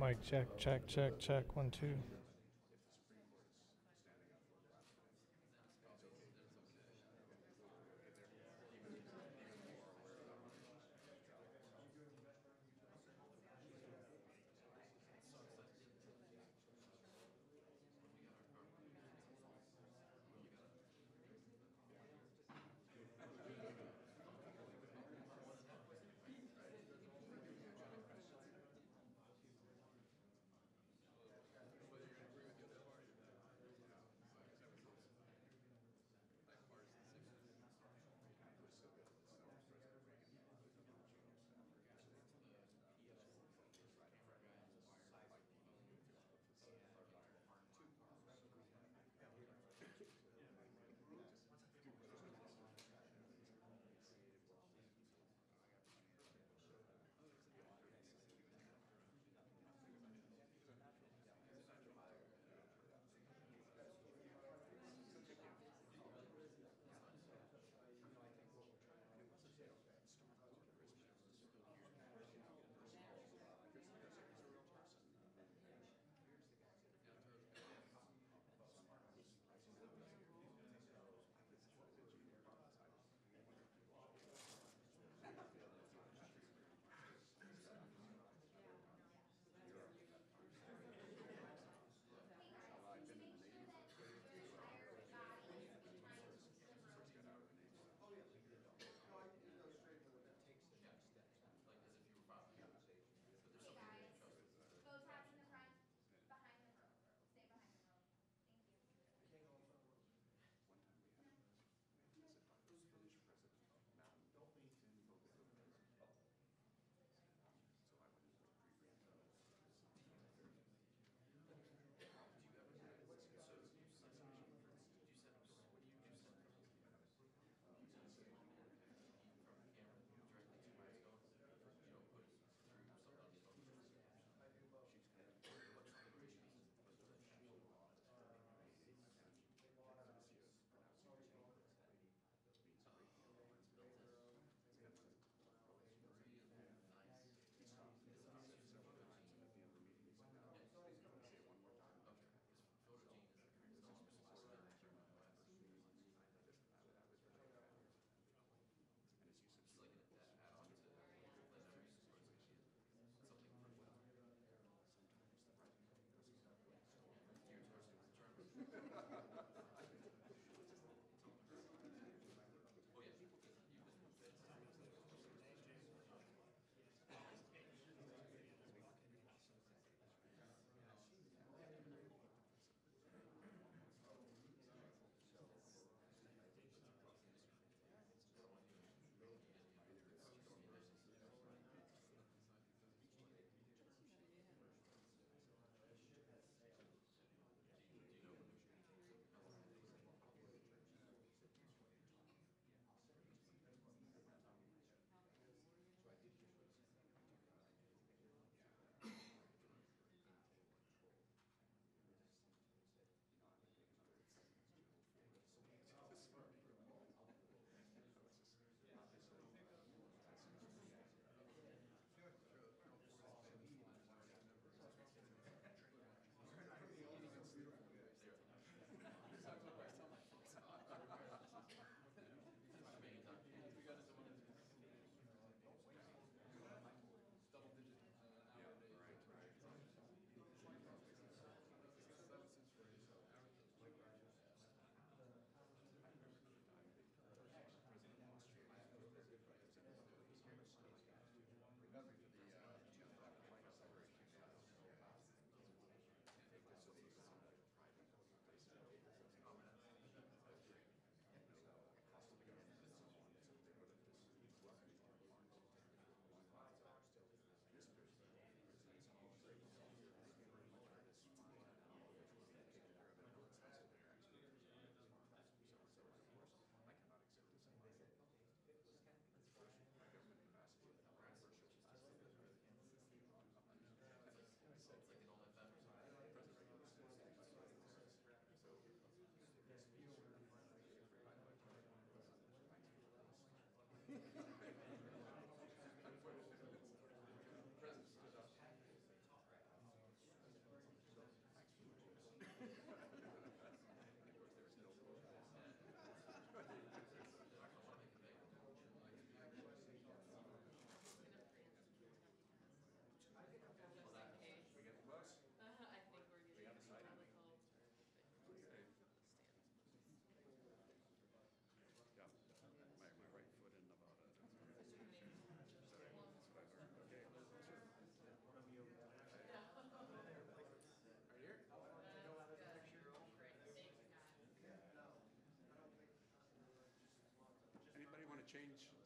Mic check, check, check, check. 1, 2.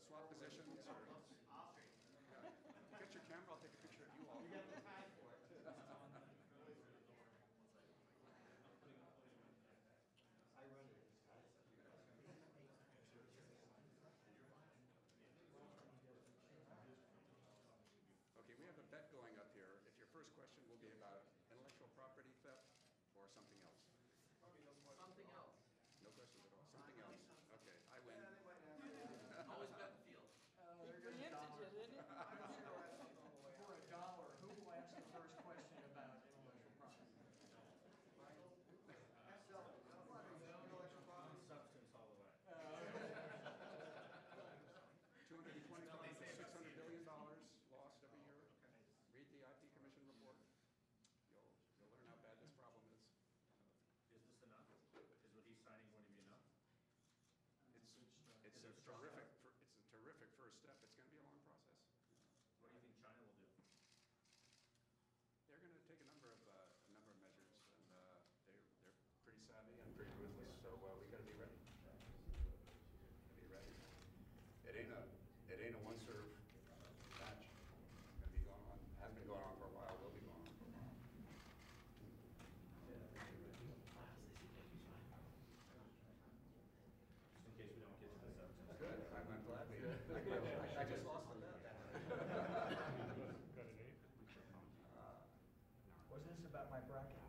swap positions or? Get your camera, I'll take a picture of you all. You got the time for it too. I run it. Okay, we have a bet going up here. If your first question will be about intellectual property theft or something else. Something else. No questions at all. Something else. Okay, I win. Always bet the field. Preempted you, didn't it? For $1, who will ask the first question about intellectual property? Substance all the way. $220 to $600 billion lost every year. Read the IP Commission report. You'll learn how bad this problem is. Is this enough? Is what he's signing going to be enough? It's a terrific first step. It's going to be a long process. What do you think China will do? They're going to take a number of measures, and they're pretty savvy and pretty ruthless. So we got to be ready. Be ready. It ain't a one-serve match. It's going to be going on. Has been going on for a while. Will be going on for a while. Just in case we don't get to the substance. Good. I'm glad we. I just lost the bet. Got an 8. Wasn't this about my bracket?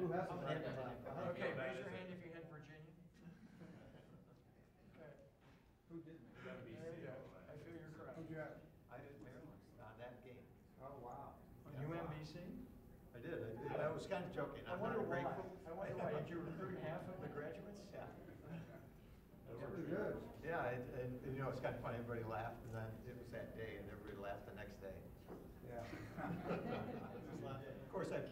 Who has a Okay, raise your hand if you had Virginia. Okay. Who didn't? You gotta be There you go. safe. I feel you're correct. Who'd you have? I did Maryland on that game. Oh, wow. UMBC? I did. I was kind of joking. I I'm wonder not why. grateful. I wonder why. Did you recruit half of the graduates? Yeah. Pretty good. Yeah, and you know, it's kind of funny. Everybody laughed, and then it was that day, and everybody laughed the next day. Yeah. Of course, I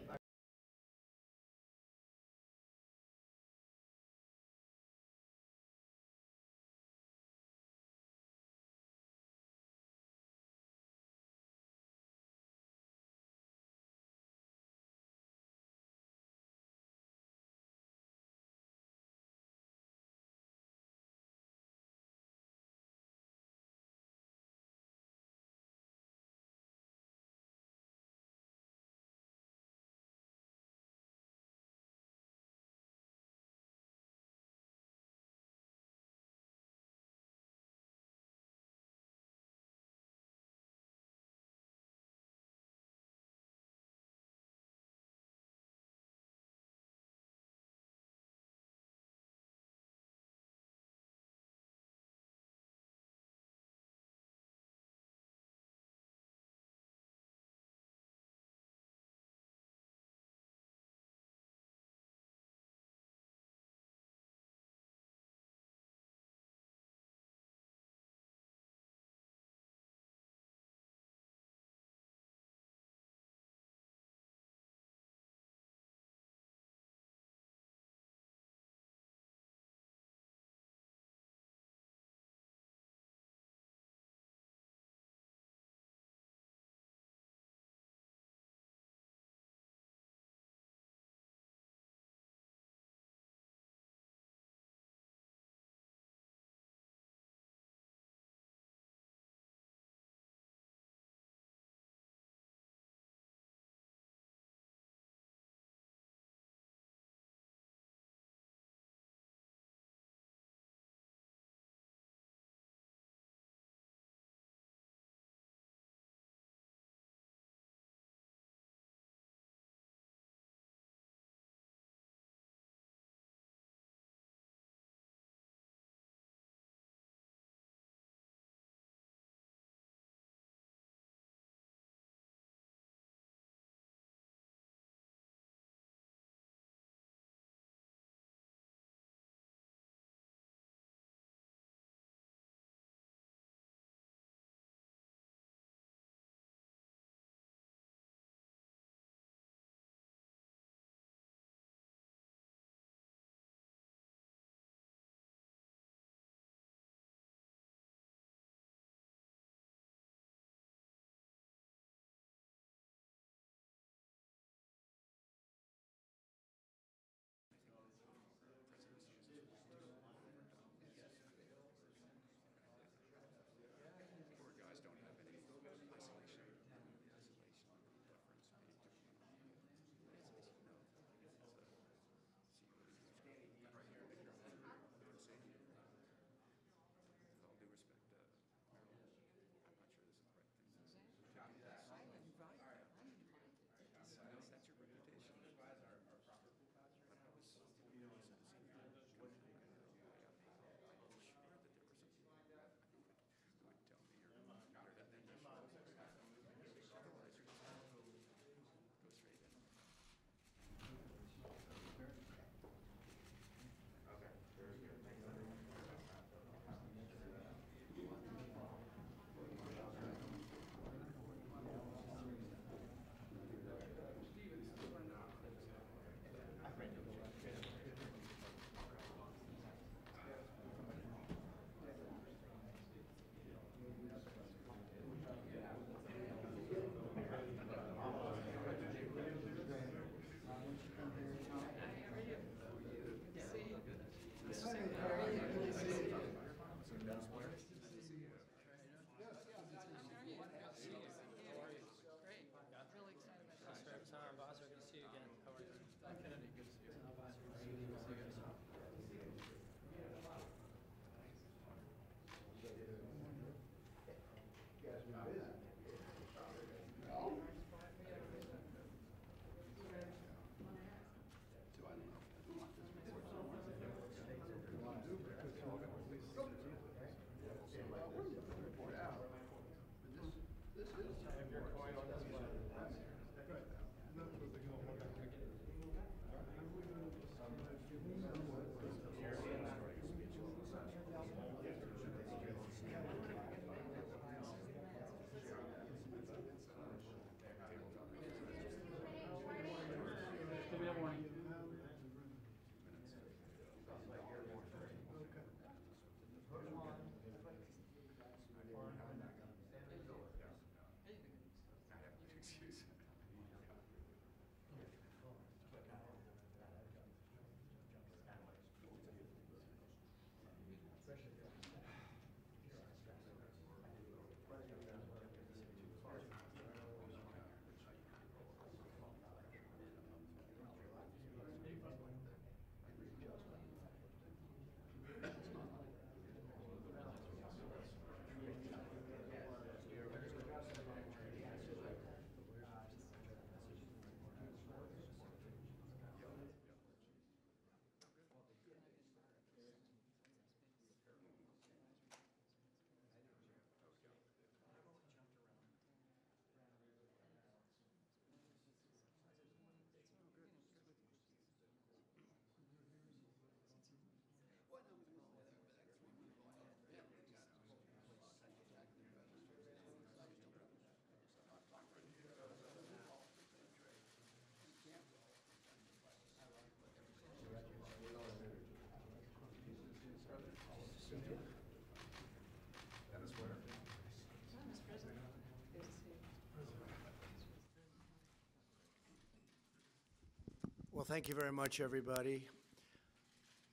thank you very much, everybody.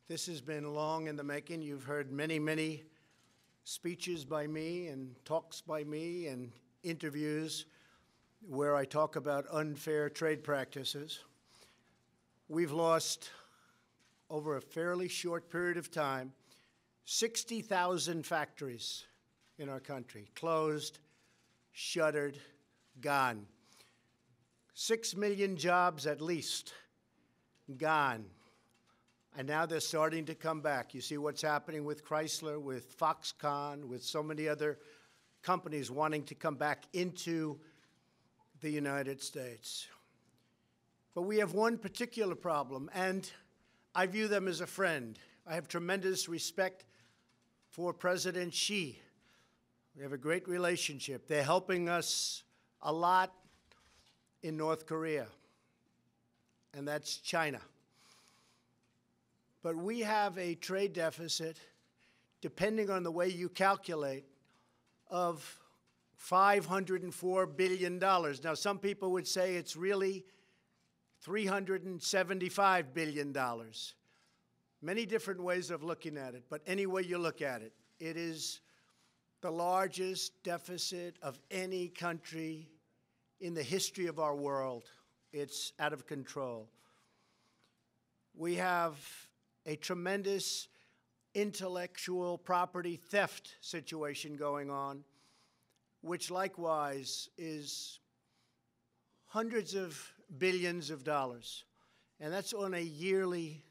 This has been long in the making. You've heard many, many speeches by me and talks by me and interviews where I talk about unfair trade practices. We've lost, over a fairly short period of time, 60,000 factories in our country, closed, shuttered, gone. 6 million jobs at least, gone. And now they're starting to come back. You see what's happening with Chrysler, with Foxconn, with so many other companies wanting to come back into the United States. But we have one particular problem, and I view them as a friend. I have tremendous respect for President Xi. We have a great relationship. They're helping us a lot in North Korea, and that's China. But we have a trade deficit, depending on the way you calculate, of $504 billion. Now, some people would say it's really $375 billion. Many different ways of looking at it, but any way you look at it, it is the largest deficit of any country in the history of our world. It's out of control. We have a tremendous intellectual property theft situation going on, which likewise is hundreds of billions of dollars, and that's on a yearly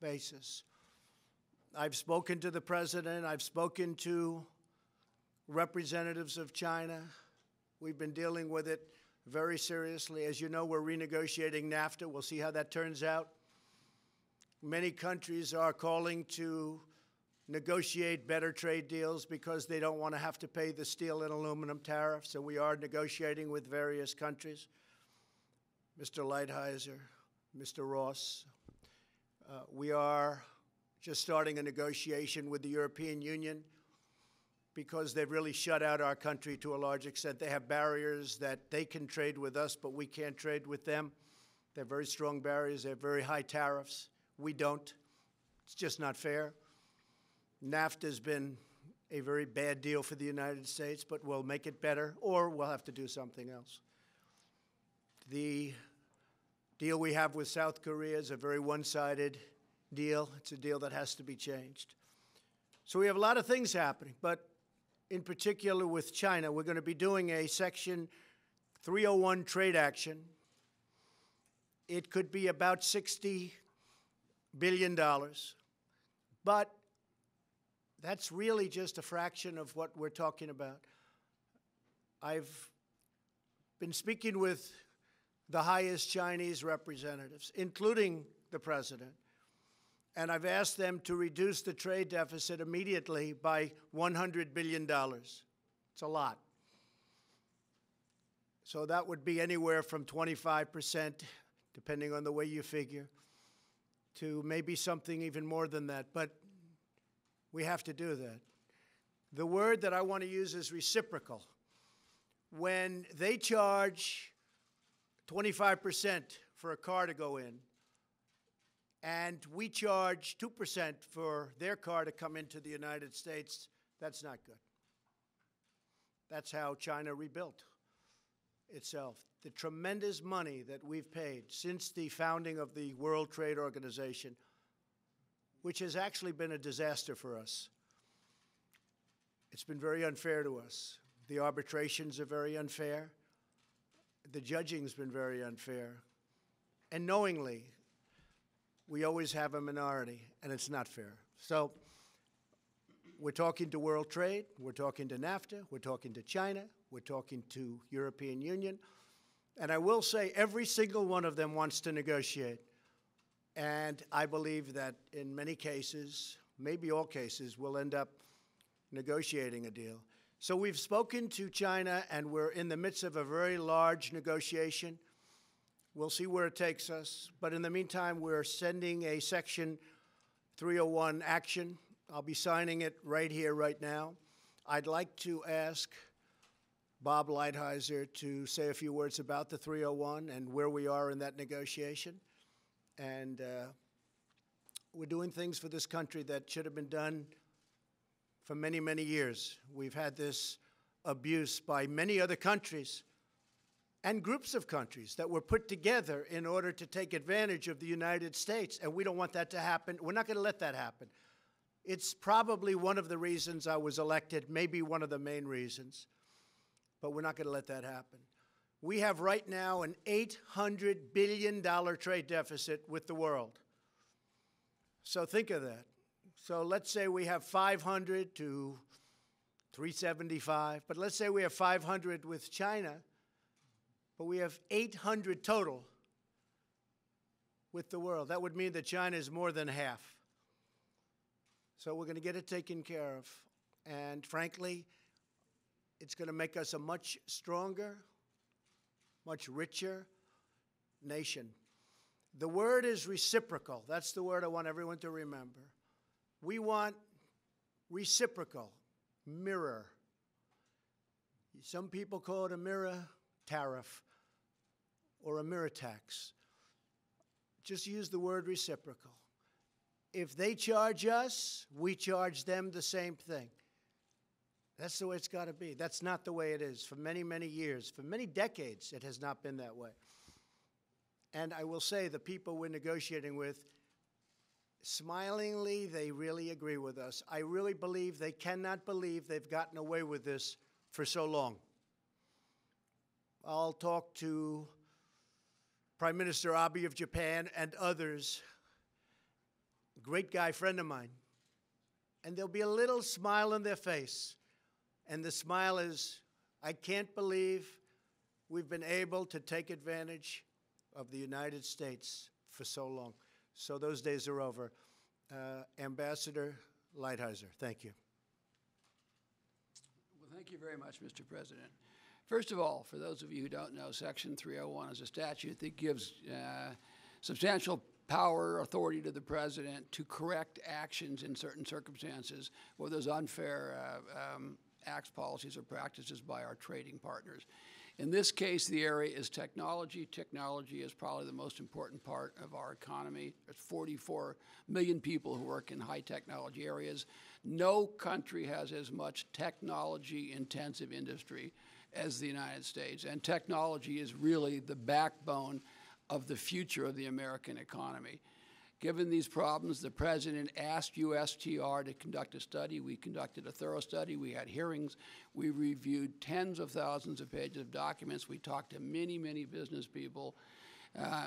basis. I've spoken to the president. I've spoken to representatives of China. We've been dealing with it very seriously. As you know, we're renegotiating NAFTA. We'll see how that turns out. Many countries are calling to negotiate better trade deals because they don't want to have to pay the steel and aluminum tariffs, so we are negotiating with various countries. Mr. Lighthizer, Mr. Ross, we are just starting a negotiation with the European Union because they've really shut out our country to a large extent. They have barriers that they can trade with us, but we can't trade with them. They have very strong barriers. They have very high tariffs. We don't. It's just not fair. NAFTA has been a very bad deal for the United States, but we'll make it better, or we'll have to do something else. The deal we have with South Korea is a very one-sided deal. It's a deal that has to be changed. So we have a lot of things happening, but in particular with China, we're going to be doing a Section 301 trade action. It could be about $60 billion, but that's really just a fraction of what we're talking about. I've been speaking with the highest Chinese representatives, including the president, and I've asked them to reduce the trade deficit immediately by $100 billion. It's a lot. So that would be anywhere from 25%, depending on the way you figure, to maybe something even more than that. But we have to do that. The word that I want to use is reciprocal. When they charge 25% for a car to go in, and we charge 2% for their car to come into the United States, that's not good. That's how China rebuilt itself. The tremendous money that we've paid since the founding of the World Trade Organization, which has actually been a disaster for us. It's been very unfair to us. The arbitrations are very unfair. The judging's been very unfair. And knowingly, we always have a minority, and it's not fair. So we're talking to World Trade, we're talking to NAFTA, we're talking to China, we're talking to European Union. And I will say every single one of them wants to negotiate. And I believe that in many cases, maybe all cases, we'll end up negotiating a deal. So we've spoken to China, and we're in the midst of a very large negotiation. We'll see where it takes us. But in the meantime, we're sending a Section 301 action. I'll be signing it right here, right now. I'd like to ask Bob Lighthizer to say a few words about the 301 and where we are in that negotiation. And we're doing things for this country that should have been done for many, many years. We've had this abuse by many other countries and groups of countries that were put together in order to take advantage of the United States, and we don't want that to happen. We're not going to let that happen. It's probably one of the reasons I was elected, maybe one of the main reasons, but we're not going to let that happen. We have right now an $800 billion trade deficit with the world. So think of that. So let's say we have 500 to 375, but let's say we have 500 with China, but we have 800 total with the world. That would mean that China is more than half. So we're going to get it taken care of. And frankly, it's going to make us a much stronger, much richer nation. The word is reciprocal. That's the word I want everyone to remember. We want reciprocal, mirror. Some people call it a mirror tariff or a mirror tax. Just use the word reciprocal. If they charge us, we charge them the same thing. That's the way it's got to be. That's not the way it is. For many, many years, for many decades, it has not been that way. And I will say the people we're negotiating with, smilingly, they really agree with us. I really believe they cannot believe they've gotten away with this for so long. I'll talk to Prime Minister Abe of Japan and others, great guy, friend of mine, and there'll be a little smile on their face. And the smile is, I can't believe we've been able to take advantage of the United States for so long. So those days are over. Ambassador Lighthizer, thank you. Well, thank you very much, Mr. President. First of all, for those of you who don't know, Section 301 is a statute that gives substantial power, authority to the president to correct actions in certain circumstances where there's unfair acts, policies, or practices by our trading partners. In this case, the area is technology. Technology is probably the most important part of our economy. There's 44 million people who work in high technology areas. No country has as much technology-intensive industry as the United States, and technology is really the backbone of the future of the American economy. Given these problems, the President asked USTR to conduct a study. We conducted a thorough study. We had hearings. We reviewed tens of thousands of pages of documents. We talked to many, many business people.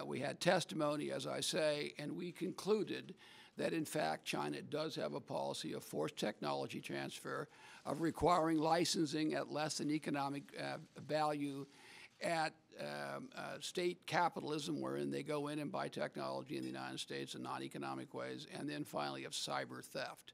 We had testimony, as I say, and we concluded that, in fact, China does have a policy of forced technology transfer, of requiring licensing at less than economic value, at state capitalism, wherein they go in and buy technology in the United States in non-economic ways, and then finally of cyber theft.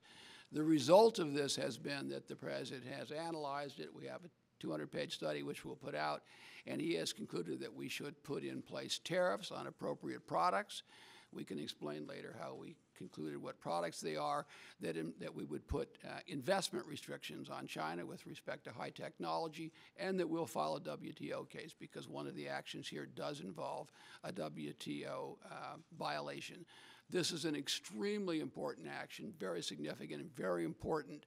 The result of this has been that the President has analyzed it. We have a 200-page study which we'll put out, and he has concluded that we should put in place tariffs on appropriate products. We can explain later how we concluded what products they are, that we would put investment restrictions on China with respect to high technology, and that we'll file a WTO case because one of the actions here does involve a WTO violation. This is an extremely important action, very significant and very important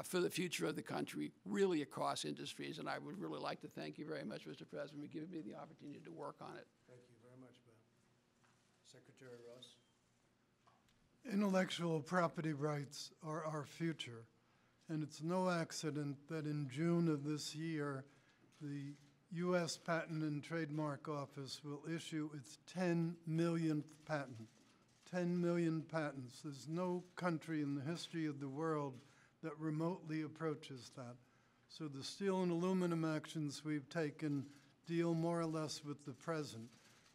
for the future of the country, really across industries, and I would really like to thank you very much, Mr. President, for giving me the opportunity to work on it. Thank you very much, Bill. Secretary Ross. Intellectual property rights are our future, and it's no accident that in June of this year, the U.S. Patent and Trademark Office will issue its 10 millionth patent. 10 million patents. There's no country in the history of the world that remotely approaches that. So the steel and aluminum actions we've taken deal more or less with the present.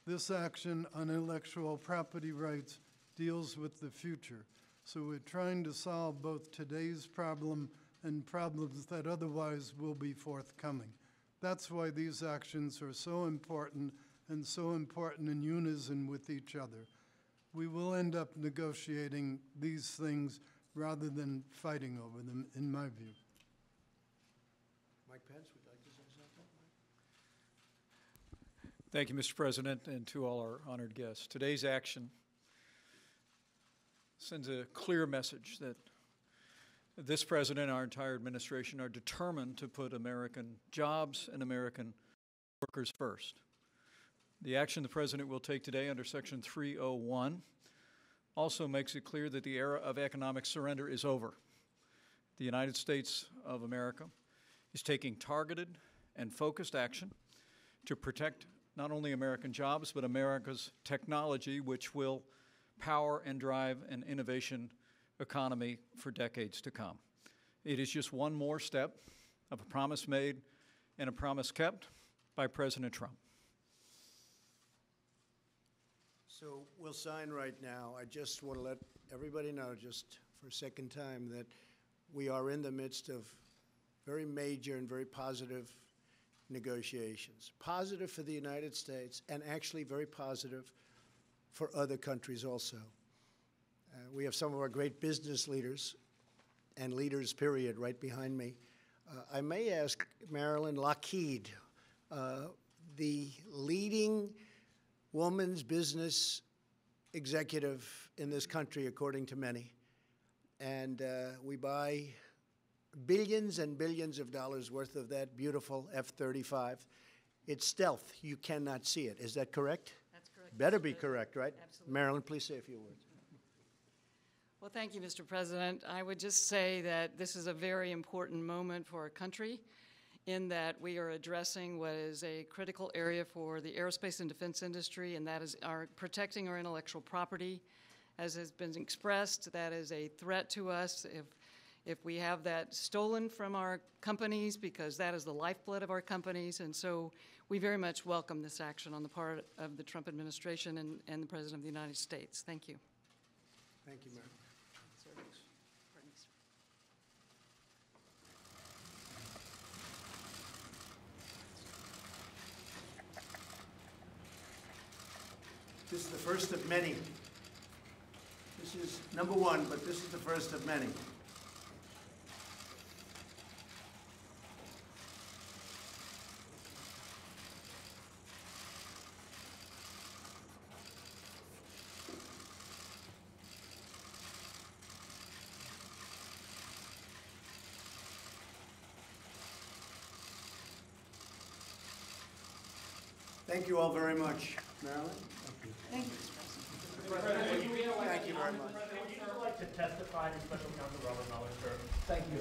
This action on intellectual property rights deals with the future. So we're trying to solve both today's problem and problems that otherwise will be forthcoming. That's why these actions are so important and so important in unison with each other. We will end up negotiating these things rather than fighting over them, in my view. Mike Pence would like to say something? Thank you, Mr. President, and to all our honored guests. Today's action sends a clear message that this president and our entire administration are determined to put American jobs and American workers first. The action the president will take today under Section 301 also makes it clear that the era of economic surrender is over. The United States of America is taking targeted and focused action to protect not only American jobs, but America's technology, which will power and drive an innovation economy for decades to come. It is just one more step of a promise made and a promise kept by President Trump. So we'll sign right now. I just want to let everybody know, just for a second time, that we are in the midst of very major and very positive negotiations. Positive for the United States, and actually very positive for other countries also. We have some of our great business leaders, and leaders, period, right behind me. I may ask Marilyn Lockheed, the leading woman's business executive in this country, according to many. And we buy billions and billions of dollars worth of that beautiful F-35. It's stealth. You cannot see it. Is that correct? That's correct. Better be correct, right? Absolutely. Marilyn, please say a few words. Well, thank you, Mr. President. I would just say that this is a very important moment for our country in that we are addressing what is a critical area for the aerospace and defense industry, and that is protecting our intellectual property. As has been expressed, that is a threat to us if we have that stolen from our companies, because that is the lifeblood of our companies. And so we very much welcome this action on the part of the Trump administration and the President of the United States. Thank you. Thank you, Marilyn. This is the first of many. This is number one, but this is the first of many. Thank you all very much. Marilyn? Thank you. Thank you very much. Would you like to testify to Special Counsel Robert Mueller, sir? Thank you.